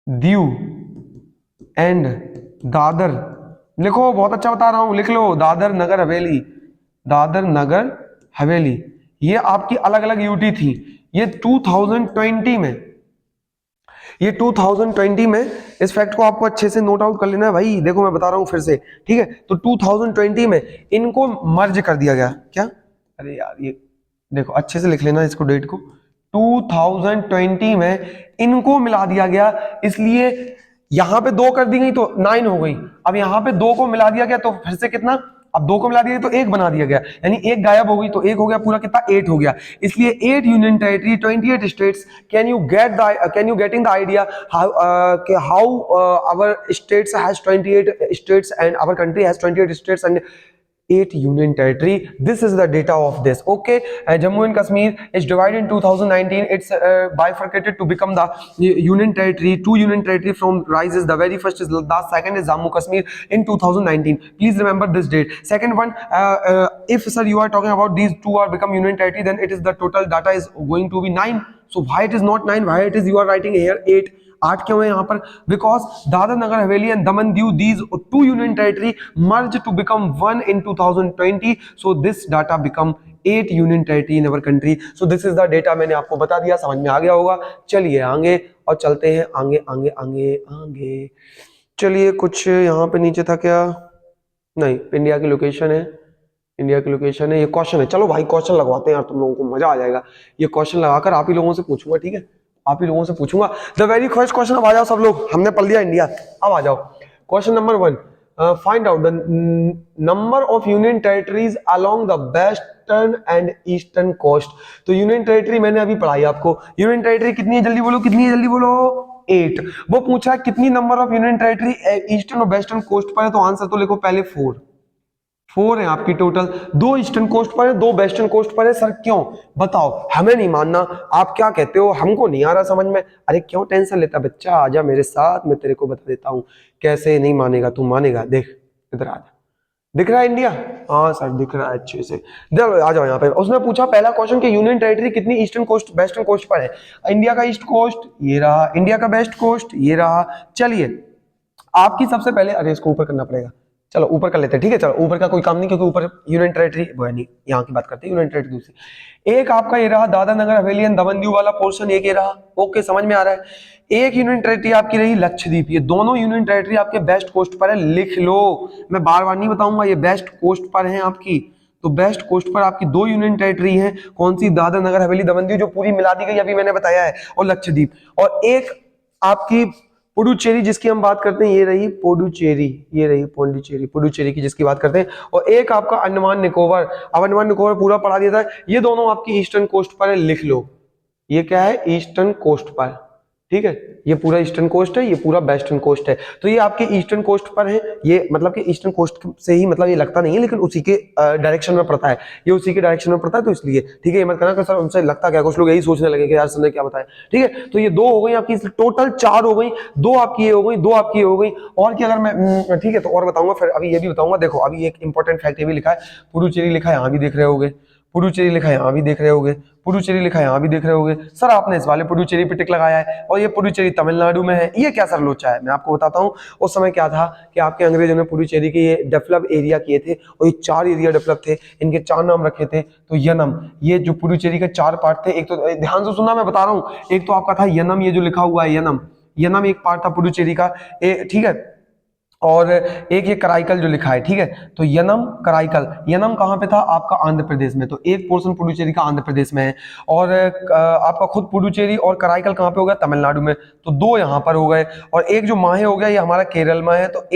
दीव एंड दादर, लिखो, बहुत अच्छा बता रहा हूं, लिख लो, दादर नगर हवेली, दादर नगर हवेली, ये आपकी अलग अलग यूटी थी। ये 2020 में, ये 2020 में, इस फैक्ट को आपको अच्छे से नोट आउट कर लेना है भाई, देखो मैं बता रहा हूं फिर से, ठीक है। तो 2020 में इनको मर्ज कर दिया गया, क्या, अरे यार ये देखो अच्छे से लिख लेना इसको, डेट को, 2020 में इनको मिला दिया गया, इसलिए यहां पे 2 कर दी गई तो 9 हो गई। अब यहां पे 2 को मिला दिया गया तो फिर से कितना, अब 2 को मिला दिया तो 1 बना दिया गया, यानी 1 गायब हो गई तो 1 हो गया, पूरा कितना 8 हो गया। इसलिए 8 union territory, 28 states. Can you getting the idea how our states has 28 states and our country has 28 states and 8 union territory. This is the data of this. Okay, Jammu and Kashmir is divided in 2019. It's bifurcated to become the union territory. 2 union territory from rises. The very first is Ladakh. Second is Jammu Kashmir in 2019. Please remember this date. Second one, if sir you are talking about these 2 are become union territory, then it is the total data is going to be 9. So why it is not 9? Why it is you are writing here 8? 8 क्यों है यहाँ पर, because Dadar Nagar Haveli and Daman Diu, these 2 union territory merge to become 1 in 2020, so this data become 8 union territory in our country. So this is the data, मैंने आपको बता दिया, समझ में आ गया होगा। चलिए आगे और चलते हैं, आगे आगे आगे आगे चलिए। कुछ यहाँ पे नीचे था क्या, नहीं, इंडिया की लोकेशन है, इंडिया की लोकेशन है, ये क्वेश्चन है। चलो भाई क्वेश्चन लगवाते हैं यार, तुम लोगों को मजा आ जाएगा। ये क्वेश्चन लगाकर आप ही लोगों से पूछूंगा, ठीक है, आप ही लोगों से पूछूंगा। द वेरी फर्स्ट क्वेश्चन, अब आ जाओ सब लोग, हमने पढ़ लिया इंडिया, अब आ जाओ question number 1। Find out the number of union territories along the western and eastern coast. तो यूनियन टेरिटरी मैंने अभी पढ़ाई आपको, यूनियन टेरिटरी कितनी है, जल्दी बोलो, कितनी है, जल्दी बोलो, 8। वो पूछा है कितनी number of union territory eastern और वेस्टर्न कोस्ट पर है, तो आंसर तो लिखो पहले 4 है आपकी टोटल। 2 ईस्टर्न कोस्ट पर है, 2 वेस्टर्न कोस्ट पर है। सर क्यों बताओ, हमें नहीं मानना, आप क्या कहते हो, हमको नहीं आ रहा समझ में। अरे क्यों टेंशन लेता बच्चा, आजा मेरे साथ, मैं तेरे को बता देता हूं कैसे नहीं मानेगा, तू मानेगा, देख इधर आजा। दिख रहा है इंडिया? हाँ सर दिख रहा है अच्छे से। चलो आ जाओ यहाँ पे। उसने पूछा पहला क्वेश्चन कि यूनियन टेरिटरी कितनी ईस्टर्न कोस्ट वेस्टर्न कोस्ट पर है। इंडिया का ईस्ट कोस्ट ये रहा, इंडिया का वेस्ट कोस्ट ये रहा। चलिए आपकी सबसे पहले, अरे इसको ऊपर करना पड़ेगा, चलो ऊपर कर लेते हैं, ठीक है। चलो ऊपर का कोई काम नहीं, क्योंकि ऊपर यूनियन टेरिटरी वो है नहीं, यहाँ की बात करते हैं यूनियन टेरिटरी दूसरी। एक आपका ये रहा दादरा नगर हवेली एंड दमन दीव वाला पोर्शन, एक ये रहा, ओके समझ में आ रहा है। एक यूनियन टेरिटरी आपकी रही लक्षद्वीप, ये दोनों यूनियन टेरिटरी आपके वेस्ट कोस्ट पर है, लिख लो, मैं बार बार नहीं बताऊंगा, ये वेस्ट कोस्ट पर है आपकी। तो वेस्ट कोस्ट पर आपकी 2 यूनियन टेरिटरी हैं, कौन सी, दादरा नगर हवेली दमन दीव जो पूरी मिला दी गई अभी मैंने बताया है, और लक्षद्वीप। और एक आपकी पुडुचेरी जिसकी हम बात करते हैं, ये रही पुडुचेरी, ये रही पौंडीचेरी, पुडुचेरी की जिसकी बात करते हैं। और एक आपका अंडमान निकोबार, अब अंडमान निकोबार पूरा पढ़ा दिया था, ये दोनों आपकी ईस्टर्न कोस्ट पर है, लिख लो। ये क्या है, ईस्टर्न कोस्ट पर, ठीक है। ये पूरा ईस्टर्न कोस्ट है, ये पूरा वेस्टर्न कोस्ट है। तो ये आपके ईस्टर्न कोस्ट पर है, ये मतलब कि ईस्टर्न कोस्ट से ही, मतलब ये लगता नहीं है लेकिन उसी के डायरेक्शन में पड़ता है, ये उसी के डायरेक्शन में पड़ता है, तो इसलिए ठीक है। ये मत कहना कि सर उनसे लगता क्या, कुछ लोग यही सोचने लगे कि यार सर ने क्या बताया, ठीक है। तो ये 2 हो गई आपकी, टोटल 4 हो गई, 2 आपकी ये हो गई, 2 आपकी ये हो गई। और क्या अगर मैं ठीक है, तो और बताऊंगा, फिर अभी ये भी बताऊंगा। देखो अभी एक इंपॉर्टेंट फैक्ट ये भी लिखा है, पुडुचेरी लिखा है, यहाँ भी देख रहे होगे, पुडुचेरी लिखा है, यहाँ भी देख रहे होगे, पुडुचेरी लिखा है, यहाँ भी देख रहे होगे। सर आपने इस वाले पुडुचेरी पे टिक लगाया है, और ये पुडुचेरी तमिलनाडु में है, ये क्या सर लोचा है, मैं आपको बताता हूँ। उस समय क्या था कि आपके अंग्रेजों ने पुडुचेरी के ये डेवलप एरिया किए थे, और ये 4 एरिया डेवलप थे, इनके 4 नाम रखे थे। तो यनम, ये जो पुडुचेरी के 4 पार्ट थे, एक तो ध्यान से सुनना मैं बता रहा हूँ, एक तो आपका था यनम, ये जो लिखा हुआ है यनम, यनम एक पार्ट था पुडुचेरी का, ठीक है। और एक ये कराईकल जो लिखा है, ठीक है। तो यनम कराईकल, यनम कहाँ पे था आपका, आंध्र प्रदेश में। तो एक पोर्शन पुडुचेरी का आंध्र प्रदेश में है, और आपका खुद पुडुचेरी और कराईकल कहाँ पे हो गया, तमिलनाडु में। तो 2 यहाँ पर हो गए, और एक जो माहे हो गया ये हमारा केरल में है। तो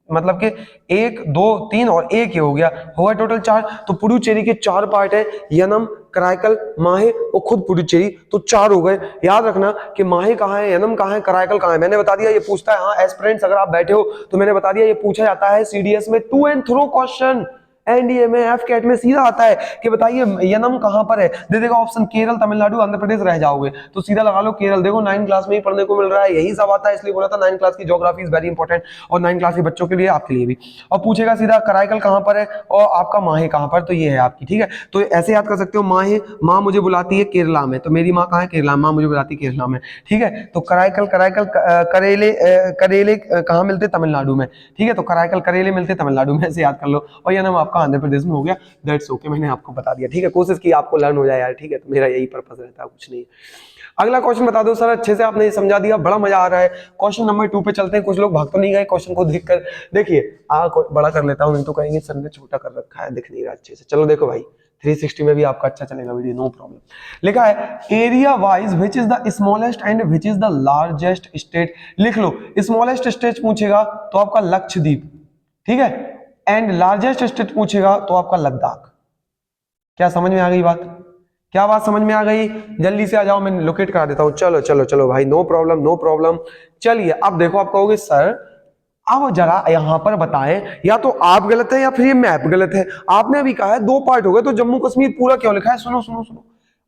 मतलब कि 1 2 3 और 1 ये हो गया टोटल 4। तो पुडुचेरी के 4 पार्ट है, यनम कराईकल माहे और खुद पुडुचेरी, तो 4 हो गए। याद रखना कि माहे कहाँ है, यनम कहाँ है, कराईकल कहाँ है, मैंने बता दिया। ये पूछता है, हाँ एस्पिरेंट्स अगर आप बैठे हो तो मैंने बता दिया, ये पूछा जाता है सीडीएस में, two and three question, NDA में एफ कैट में सीधा आता है कि बताइए यनम कहां पर है, दे देगा ऑप्शन केरल तमिलनाडु आंध्र प्रदेश, रह जाओगे तो सीधा लगा लो केरल। देखो 9 क्लास में ही पढ़ने को मिल रहा है, यही सब आता है, इसलिए बोला था 9 क्लास की ज्योग्राफी इज वेरी इंपॉर्टेंट, और 9 क्लास के बच्चों के लिए आपके लिए भी। और पूछेगा सीधा कराईकल कहां पर है और आपका माहे कहां पर, तो ये है आपकी, ठीक है। तो ऐसे याद कर सकते हो, माहे, माँ मुझे बुलाती है केरला में, तो मेरी माँ कहाँ है, केरला, माँ मुझे बुलाती है केरला में, ठीक है। तो कराईकल, कराईकल करेले, करेले कहाँ मिलते, तमिलनाडु में, ठीक है। तो कराईकल करेले मिलते तमिलनाडु में, ऐसे याद कर लो। और ये नाम आपका आंध्र प्रदेश में हो गया, दैट्स ओके, मैंने आपको बता दिया, ठीक है। कोशिश की आपको लर्न हो जाए यार, ठीक है। तो मेरा यही पर्पस रहता है, कुछ नहीं। अगला क्वेश्चन बता दो सर, अच्छे से आपने समझा दिया, बड़ा मजा आ रहा है। क्वेश्चन नंबर 2 पे चलते हैं। कुछ लोग भाग तो नहीं गए क्वेश्चन को देखकर, देखिए बड़ा कर लेता हूं, नहीं तो कहेंगे सर ने छोटा कर रखा है, दिख नहीं रहा अच्छे से। चलो देखो भाई 360 में भी आपका अच्छा चलेगा वीडियो, नो प्रॉब्लम। लिखा है area wise which is the smallest and which is the largest state, लिख लो। स्मॉलेस्ट स्टेट पूछेगा तो आपका लक्षद्वीप, ठीक है, एंड लार्जेस्ट स्टेट पूछेगा तो आपका लद्दाख। क्या समझ में आ गई बात, क्या बात समझ में आ गई? जल्दी से आ जाओ, मैं लोकेट करा देता हूं। चलो चलो चलो भाई, नो प्रॉब्लम नो प्रॉब्लम। चलिए अब देखो, आप कहोगे सर अब जरा यहां पर बताएं, या तो आप गलत है या फिर ये मैप गलत है। आपने अभी कहा है 2 पार्ट हो गए, तो जम्मू कश्मीर पूरा क्यों लिखा है? सुनो सुनो सुनो,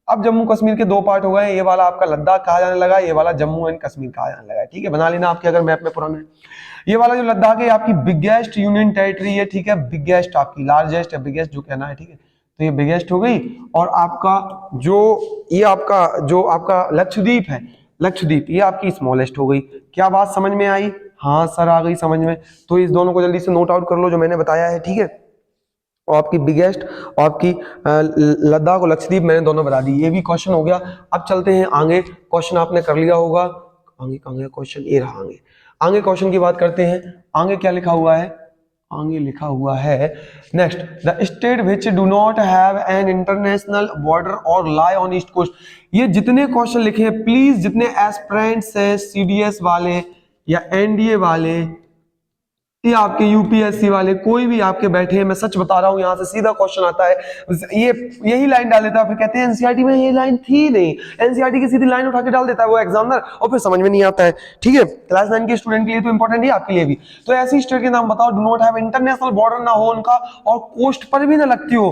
अब जम्मू कश्मीर के 2 पार्ट हो गए, ये वाला आपका लद्दाख कहा जाने लगा, ये वाला जम्मू एंड कश्मीर कहा जाने लगा, ठीक है। बना लेना आपके अगर मैप में पुराना है। ये वाला जो लद्दाख है आपकी बिगेस्ट यूनियन टेरिटरी है, ठीक है। बिगेस्ट आपकी, लार्जेस्ट है, बिगेस्ट जो कहना है, ठीक है। तो ये बिगेस्ट हो गई। और आपका जो ये आपका जो आपका लक्षद्वीप है, लक्षद्वीप ये आपकी स्मॉलेस्ट हो गई। क्या बात समझ में आई? हाँ सर आ गई समझ में। तो इस दोनों को जल्दी से नोट आउट कर लो जो मैंने बताया है, ठीक है। और आपकी बिगेस्ट और आपकी लद्दाख और लक्षद्वीप मैंने दोनों बता दी। ये भी क्वेश्चन हो गया। अब चलते हैं आगे, क्वेश्चन आपने कर लिया होगा। आगे कहाँ गया क्वेश्चन, ये रहा आगे। आगे क्वेश्चन की बात करते हैं। आगे क्या लिखा हुआ है? आगे लिखा हुआ है next, the state which do not have an international border और लाई ऑन ईस्ट कोस्ट। ये जितने क्वेश्चन लिखे हैं प्लीज, जितने एस्पिरेंट्स है सीडीएस वाले या एनडीए वाले ये आपके यूपीएससी वाले कोई भी आपके बैठे हैं, मैं सच बता रहा हूँ, यहाँ से सीधा क्वेश्चन आता है, ये यही लाइन डाल देता है, फिर कहते हैं एनसीईआरटी में ये लाइन थी नहीं, एनसीईआरटी की सीधी लाइन उठा के डाल देता है वो एग्जामिनर, और फिर समझ में नहीं आता है। ठीक है, क्लास 9 के स्टूडेंट के लिए तो इंपॉर्टेंट है, आपके लिए भी। तो ऐसी स्टेट के नाम बताओ, do not have international border ना हो उनका, और कोस्ट पर भी ना लगती हो।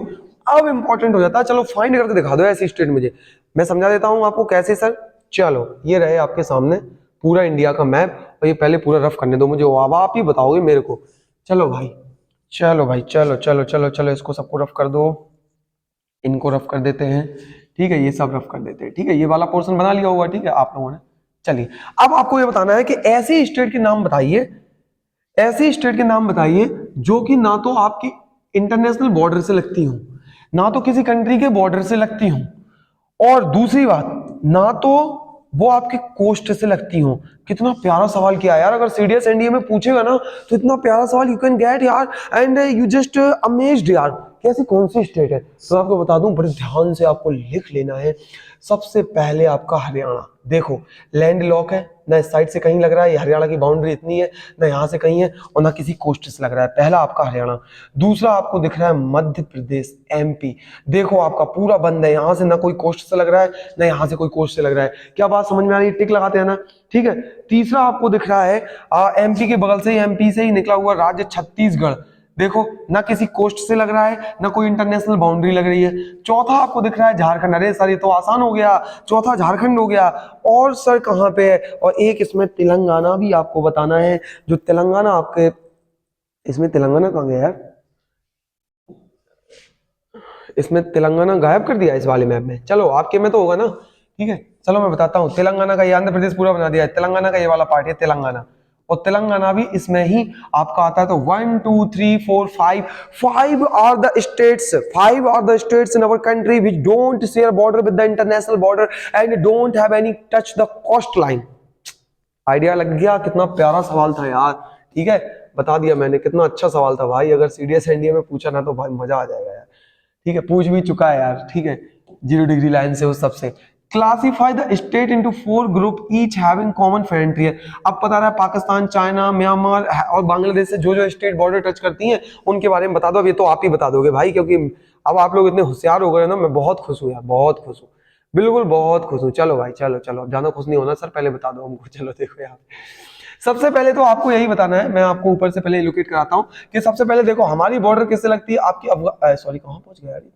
अब इंपॉर्टेंट हो जाता है, चलो फाइंड करके दिखा दो ऐसी स्टेट मुझे। मैं समझा देता हूँ आपको कैसे सर। चलो ये रहे आपके सामने पूरा इंडिया का मैप, और ये पहले पूरा रफ करने दो मुझे, अब आप ही बताओगे मेरे को। चलो भाई, चलो भाई, चलो चलो चलो चलो, इसको सबको रफ कर दो, इनको रफ कर देते हैं। ठीक है, ये सब रफ कर देते हैं। ठीक है, ये वाला पोर्शन बना लिया होगा, ठीक है आप लोगों ने। चलिए अब आपको ये बताना है कि ऐसी स्टेट के नाम बताइए, ऐसी स्टेट के नाम बताइए जो कि ना तो आपकी इंटरनेशनल बॉर्डर से लगती हो, ना तो किसी कंट्री के बॉर्डर से लगती हो, और दूसरी बात ना तो वो आपके कोस्ट से लगती हो। कितना प्यारा सवाल किया यार, अगर सीडीएस एनडीए में पूछेगा ना तो इतना प्यारा सवाल यू कैन गेट यार, एंड यू जस्ट अमेज्ड यार कि ऐसी कौन सी स्टेट है। तो आपको बता दूं, बड़े ध्यान से आपको लिख लेना है। सबसे पहले आपका हरियाणा, देखो लैंड लॉक है, ना इस साइड से कहीं लग रहा है, ये हरियाणा की बाउंड्री इतनी है, ना यहाँ से कहीं है, और ना किसी कोस्ट से लग रहा है। पहला आपका हरियाणा। दूसरा आपको दिख रहा है मध्य प्रदेश, एमपी, देखो आपका पूरा बंद है, यहाँ से ना कोई कोस्ट से लग रहा है, ना यहाँ से कोई कोस्ट से लग रहा है। क्या बात समझ में आ रही है? टिक लगाते हैं ना। ठीक है, तीसरा आपको दिख रहा है एमपी के बगल से ही, एमपी से ही निकला हुआ राज्य छत्तीसगढ़, देखो ना किसी कोस्ट से लग रहा है, ना कोई इंटरनेशनल बाउंड्री लग रही है। चौथा आपको दिख रहा है झारखंड, अरे सर ये तो आसान हो गया, चौथा झारखंड हो गया। और सर कहाँ पे है? और एक इसमें तेलंगाना भी आपको बताना है, जो तेलंगाना आपके, इसमें तेलंगाना कहाँ गया यार? इसमें तेलंगाना गायब कर दिया इस वाले मैप में। चलो आपके में तो होगा ना, ठीक है चलो मैं बताता हूँ। तेलंगाना का, ये आंध्र प्रदेश पूरा बना दिया है, तेलंगाना का ये वाला पार्ट है तेलंगाना, और तेलंगाना भी इसमें ही आपका आता है। तो 1 2 3 4 5 are the states, 5 are the states in our country which don't share border with the international border and don't have any touch the coast line. Idea लग गया? कितना प्यारा सवाल था यार। ठीक है, बता दिया मैंने, कितना अच्छा सवाल था भाई। अगर सीडीएस एनडीए में पूछा ना तो भाई मजा आ जाएगा यार। ठीक है, पूछ भी चुका है यार। ठीक है, 0 डिग्री लाइन से उस सबसे। Classify the state into 4 group each having common frontier. अब पता रहा पाकिस्तान, चाइना, म्यांमार और बांग्लादेश से जो जो स्टेट बॉर्डर टच करती हैं उनके बारे में बता दो। अब ये तो आप ही बता दोगे भाई, क्योंकि अब आप लोग इतने होशियार हो गए ना, मैं बहुत खुश हूँ यार, बहुत खुश हूँ, बिल्कुल बहुत खुश हूँ। चलो भाई, चलो चलो, अब ज्यादा खुश नहीं होना सर, पहले बता दो हमको। चलो देखो यार, सबसे पहले तो आपको यही बताना है, मैं आपको ऊपर से पहले एलोकेट कराता हूँ कि सबसे पहले देखो हमारी बॉर्डर किससे लगती है, आपकी सॉरी कहाँ पहुंच गया यार,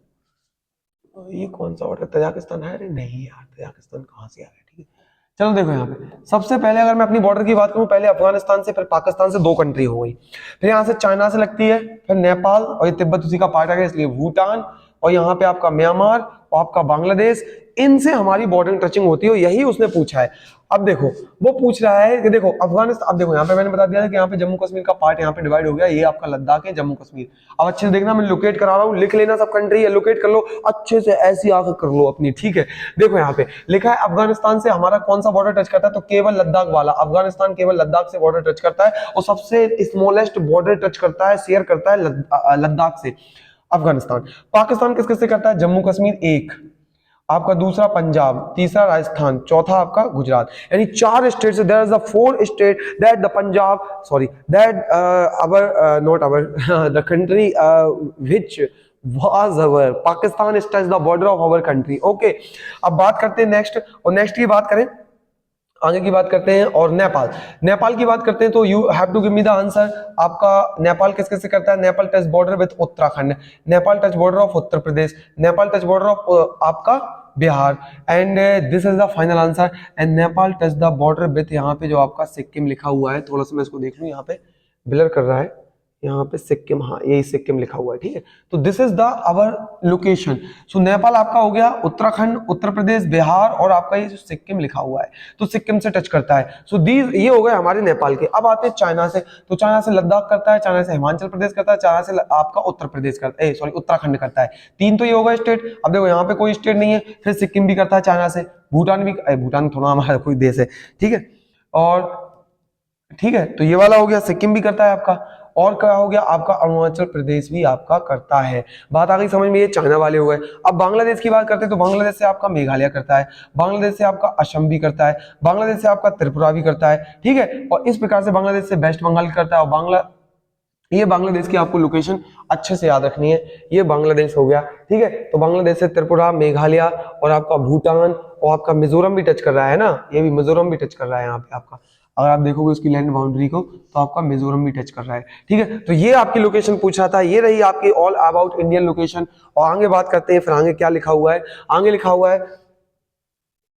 ये कौन सा बॉर्डर? तजाकिस्तान है? अरे नहीं यार, तजाकिस्तान कहाँ से आ रहा है? ठीक है, चलो देखो यहाँ पे सबसे पहले अगर मैं अपनी बॉर्डर की बात करूं, पहले अफगानिस्तान से, फिर पाकिस्तान से 2 कंट्री हो गई, फिर यहाँ से चाइना से लगती है, फिर नेपाल, और ये तिब्बत उसी का पार्ट आ गया इसलिए भूटान, और यहाँ पे आपका म्यांमार और आपका बांग्लादेश, इनसे हमारी बॉर्डर टचिंग होती है। यही उसने पूछा है। अब देखो वो पूछ रहा है कि देखो अफगानिस्तान, अब देखो यहाँ पे मैंने बता दिया था कि यहाँ पे जम्मू कश्मीर का पार्ट यहाँ पे डिवाइड हो गया, ये आपका लद्दाख है, जम्मू कश्मीर। अब अच्छे से देखना, मैं लोकेट करा रहा हूँ, लिख लेना सब कंट्री, लोकेट कर लो अच्छे से, ऐसी आंख कर लो अपनी। ठीक है, देखो यहाँ पे लिखा है अफगानिस्तान से हमारा कौन सा बॉर्डर टच करता है, तो केवल लद्दाख वाला। अफगानिस्तान केवल लद्दाख से बॉर्डर टच करता है, और सबसे स्मॉलेस्ट बॉर्डर टच करता है, शेयर करता है लद्दाख से अफगानिस्तान। पाकिस्तान किस किस से करता है? जम्मू कश्मीर एक, आपका दूसरा पंजाब, तीसरा राजस्थान, चौथा आपका गुजरात। यानी 4 states, there is the 4 state that the Punjab, sorry that our not our the country which was our Pakistan is touch the border of our country। Okay, अब बात करते हैं नेक्स्ट, और नेक्स्ट की बात करें, आगे की बात करते हैं, और नेपाल, नेपाल की बात करते हैं तो you have to give me the answer. आपका नेपाल किस किस से करता है? Nepal touch border with Uttarakhand, Nepal touch border of Uttar Pradesh, Nepal touch border of आपका Bihar, and this is the final answer. And Nepal touch the border with, यहाँ पे जो आपका सिक्किम लिखा हुआ है, थोड़ा सा मैं इसको देख लूं, यहाँ पे ब्लर कर रहा है, यहाँ पे सिक्किम, हाँ यही सिक्किम लिखा हुआ है। ठीक है, तो this is the our location. So Nepal आपका हो गया, उत्तराखंड, उत्तर प्रदेश, बिहार, और आपका ये जो सिक्किम लिखा हुआ है तो सिक्किम से टच करता है। सो दीज ये हो गए हमारे नेपाल के। अब आते हैं चाइना से, तो चाइना से लद्दाख करता है, चाइना से हिमाचल प्रदेश करता है, चाइना से आपका उत्तर प्रदेश करता है, सॉरी उत्तराखंड करता है। 3 तो ये होगा स्टेट। अब देखो यहाँ पे कोई स्टेट नहीं है, फिर सिक्किम भी करता है चाइना से, भूटान भी, भूटान थोड़ा हमारा कोई देश है। ठीक है, और ठीक है, तो ये वाला हो गया, सिक्किम भी करता है आपका, और क्या हो गया आपका अरुणाचल प्रदेश भी आपका करता है। बात आ गई समझ में? ये चाइना वाले हो गए। अब बांग्लादेश की बात करते हैं तो बांग्लादेश से आपका मेघालय करता है, बांग्लादेश से आपका असम भी करता है, बांग्लादेश से आपका त्रिपुरा भी करता है। ठीक है, और इस प्रकार से बांग्लादेश से वेस्ट बंगाल करता है, और ये बांग्लादेश की आपको लोकेशन अच्छे से याद रखनी है। ये बांग्लादेश हो गया, ठीक है। तो बांग्लादेश से त्रिपुरा, मेघालय और आपका भूटान और आपका मिजोरम भी टच कर रहा है ना, ये भी मिजोरम भी टच कर रहा है यहाँ पे आपका। अगर आप देखोगे उसकी लैंड बाउंड्री को तो आपका मिजोरम भी टच कर रहा है, ठीक है। तो ये आपकी लोकेशन पूछा था, ये रही आपकी ऑल अबाउट इंडियन लोकेशन। और आगे बात करते हैं, फिर आगे क्या लिखा हुआ है। आगे लिखा हुआ है,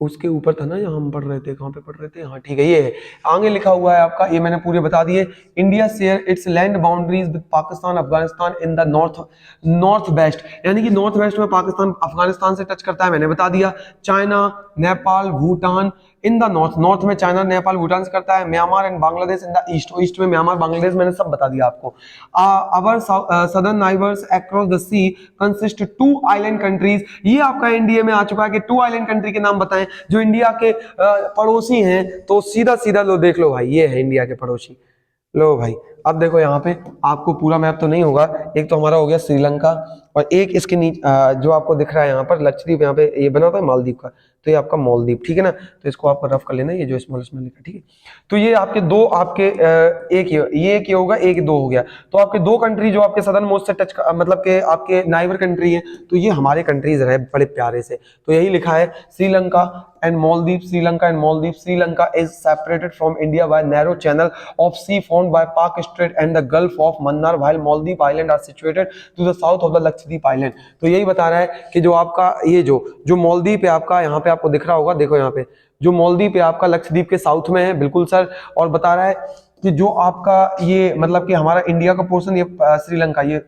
उसके ऊपर था ना, यहाँ हम पढ़ रहे थे, कहाँ पे पढ़ रहे थे, हाँ ठीक है, ये है। आगे लिखा हुआ है आपका, ये मैंने पूरे बता दिए। India share its land boundaries with Pakistan Afghanistan in the north west, यानी कि नॉर्थ वेस्ट में पाकिस्तान अफगानिस्तान से टच करता है, मैंने बता दिया। China, Nepal, Bhutan in the north में चाइना, नेपाल, भूटान से करता है। Myanmar and Bangladesh in the east में म्यांमार, बांग्लादेश, मैंने सब बता दिया आपको। Our southern neighbours across the sea consist two island countries, ये आपका इंडिया में आ चुका है कि टू आइलैंड कंट्री के नाम बताएं जो इंडिया के पड़ोसी हैं। तो सीधा सीधा लो, देख लो भाई, ये है इंडिया के पड़ोसी। लो भाई, अब देखो यहाँ पे आपको पूरा मैप तो नहीं होगा, एक तो हमारा हो गया श्रीलंका, और एक इसके नीचे जो आपको दिख रहा है यहाँ पर लक्षद्वीप, यहाँ पे ये बना हुआ है मालदीव का, तो ये आपका मालदीव, ठीक है ना। तो इसको आपको रफ कर लेना, ये जो स्मॉल में लिखा, ठीक है। तो ये आपके दो, आपके एक ये एक ये होगा, एक दो हो गया। तो आपके दो कंट्री जो आपके सदर्न मोस्ट से टच मतलब के आपके नाइबर कंट्री है, तो ये हमारे कंट्रीज रहे बड़े प्यारे से। तो यही लिखा है, Sri Lanka and Maldives, Sri Lanka and Maldives. Sri Lanka is separated from India by narrow channel of sea formed by Pak Strait and the Gulf of Mannar, while Maldives Island are situated to the south of the Lakshadweep Island। तो यही बता रहा है कि जो आपका ये जो मालदीव पे आपका यहाँ पे आपको दिख रहा होगा, देखो यहाँ पे जो मालदीव पे आपका लक्षद्वीप के साउथ में है, बिल्कुल सर। और बता रहा है कि जो आपका ये मतलब कि हमारा इंडिया का पोर्शन, ये श्रीलंका, ये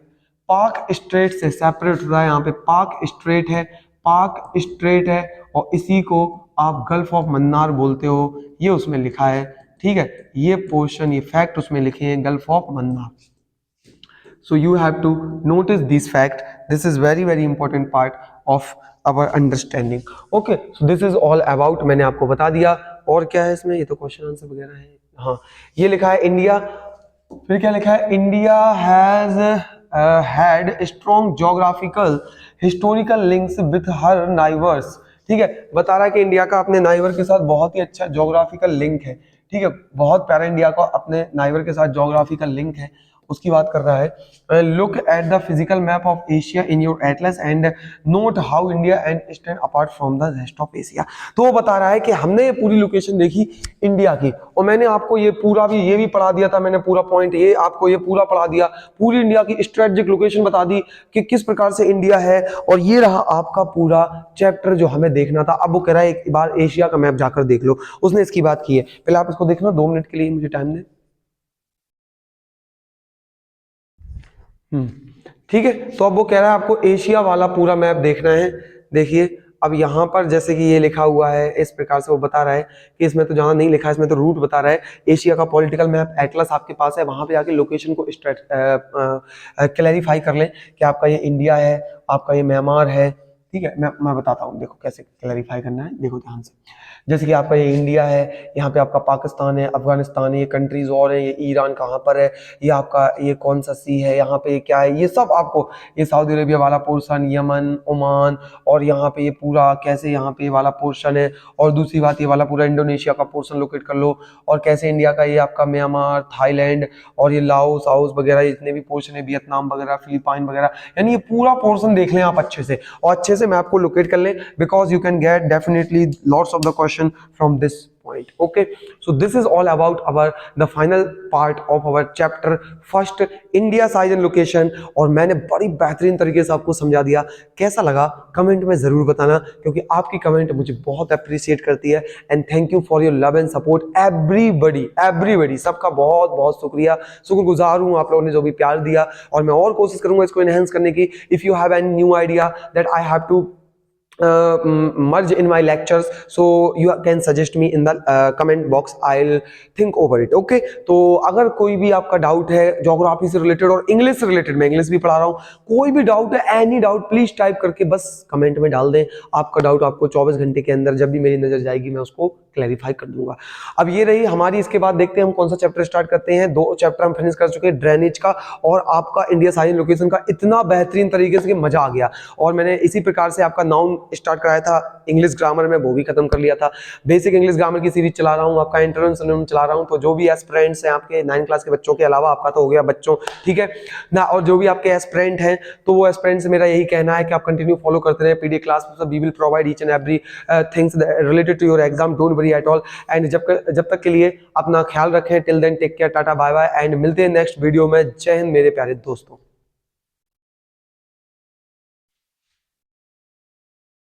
पाक स्ट्रेट से सेपरेट हो रहा है। यहाँ पे पाक स्ट्रेट है, पाक स्ट्रेट है, और इसी को आप गल्फ ऑफ मन्नार बोलते हो, ये उसमें लिखा है, ठीक है। ये पोर्शन, ये फैक्ट उसमें लिखे हैं, gulf of Mannar. So you have to notice this fact, this is very very important part of our understanding. Okay, so this is all about, मैंने आपको बता दिया। और क्या है इसमें, ये तो क्वेश्चन आंसर वगैरह है। हाँ, ये लिखा है इंडिया, फिर क्या लिखा है, India has had strong geographical historical links with her neighbours, ठीक है। बता रहा है कि इंडिया का अपने नाइबर के साथ बहुत ही अच्छा ज्योग्राफिकल लिंक है, ठीक है। बहुत प्यारा इंडिया का अपने नाइबर के साथ ज्योग्राफिकल लिंक है, उसकी बात कर रहा है। Look at the physical map of Asia in your Atlas and note how India and stand apart from the rest of Asia. तो वो बता रहा है कि हमने ये पूरी लोकेशन देखी इंडिया की, और मैंने आपको ये पूरा भी ये भी पढ़ा दिया था, मैंने पूरा पॉइंट ये आपको ये पूरा पढ़ा दिया, पूरी इंडिया की स्ट्रेटेजिक लोकेशन बता दी कि किस प्रकार से इंडिया है। और ये रहा आपका पूरा चैप्टर जो हमें देखना था। अब वो कह रहा है एक बार एशिया का मैप जाकर देख लो, उसने इसकी बात की है। पहले आप इसको देखना, 2 मिनट के लिए मुझे टाइम दें। ठीक है। तो अब वो कह रहा है आपको एशिया वाला पूरा मैप देखना है। देखिए, अब यहाँ पर जैसे कि ये लिखा हुआ है, इस प्रकार से वो बता रहा है कि इसमें तो जहाँ नहीं लिखा है, इसमें तो रूट बता रहा है। एशिया का पॉलिटिकल मैप एटलस आपके पास है, वहां पे जाके लोकेशन को क्लैरिफाई कर लें कि आपका ये इंडिया है, आपका ये म्यांमार है, ठीक है। मैं बताता हूँ, देखो कैसे क्लैरिफाई करना है, देखो ध्यान से। जैसे कि आपका ये इंडिया है, यहाँ पे आपका पाकिस्तान है, अफगानिस्तान है, ये कंट्रीज और है, ये ईरान कहाँ पर है, ये आपका ये कौन सा सी है, यहाँ पे क्या है, ये सब आपको, ये सऊदी अरेबिया वाला पोर्शन, यमन, ओमान, और यहाँ पे ये पूरा कैसे यहाँ पे ये वाला पोर्शन है। और दूसरी बात, ये वाला पूरा इंडोनेशिया का पोर्शन लोकेट कर लो। और कैसे इंडिया का ये आपका म्यांमार, थाईलैंड और ये लाओस साउस वगैरह जितने भी पोर्शन है, वियतनाम वगैरह, फिलीपाइन वगैरह, यानी ये पूरा पोर्शन देख लें आप अच्छे से, और अच्छे से मैप को लोकेट कर लें, because you can get definitely lots of the question from this point। okay, so this is all about the final part of our chapter first, India size and location। और मैंने बड़ी बेहतरीन तरीके से आपको समझा दिया। कैसा लगा कमेंट में जरूर बताना, क्योंकि आपकी कमेंट मुझे बहुत अप्रिशिएट करती है। And thank you for your love and support everybody, सबका बहुत बहुत शुक्रिया, शुक्रगुजार हूँ आप लोगों ने जो भी प्यार दिया। और मैं और कोशिश करूंगा इसको एनहेंस करने की। If you have any new idea that I have to merge in my lectures, so you can suggest me in the comment box, I'll think over it। okay, तो अगर कोई भी आपका डाउट है ज्योग्राफी से related और English से related, मैं इंग्लिश भी पढ़ा रहा हूँ, कोई भी डाउट है, एनी डाउट, प्लीज टाइप करके बस कमेंट में डाल दें। आपका डाउट आपको 24 घंटे के अंदर जब भी मेरी नजर जाएगी मैं उसको क्लैरिफाई कर दूंगा। अब ये रही हमारी, इसके बाद देखते हैं हम कौन सा चैप्टर स्टार्ट करते हैं। 2 चैप्टर हम फिनिश कर चुके हैं, ड्रेनेज का और आपका इंडिया साइंस लोकेशन का, इतना बेहतरीन तरीके से कि मजा आ गया। और मैंने इसी प्रकार से आपका नाउन स्टार्ट कराया था, इंग्लिश ग्रामर में वो भी खत्म कर लिया था। बेसिक इंग्लिश ग्रामर की सीरीज चला रहा हूँ, आपका इंटरनेशनल चला रहा हूँ। तो जो भी एस्पिरेंट्स हैं आपके 9 क्लास के बच्चों के अलावा, आपका तो हो गया बच्चों, ठीक है ना, और जो भी आपके एस्पिरेंट हैं, तो वो एस्पिरेंट से मेरा यही कहना है कि आप कंटिन्यू फॉलो करते रहे PD class. We will provide each and every things related to your exam, don't worry at all. And जब तक के लिए अपना ख्याल रखें। Till then take care, tata bye bye, and मिलते हैं नेक्स्ट वीडियो में। जय हिंद मेरे प्यारे दोस्तों।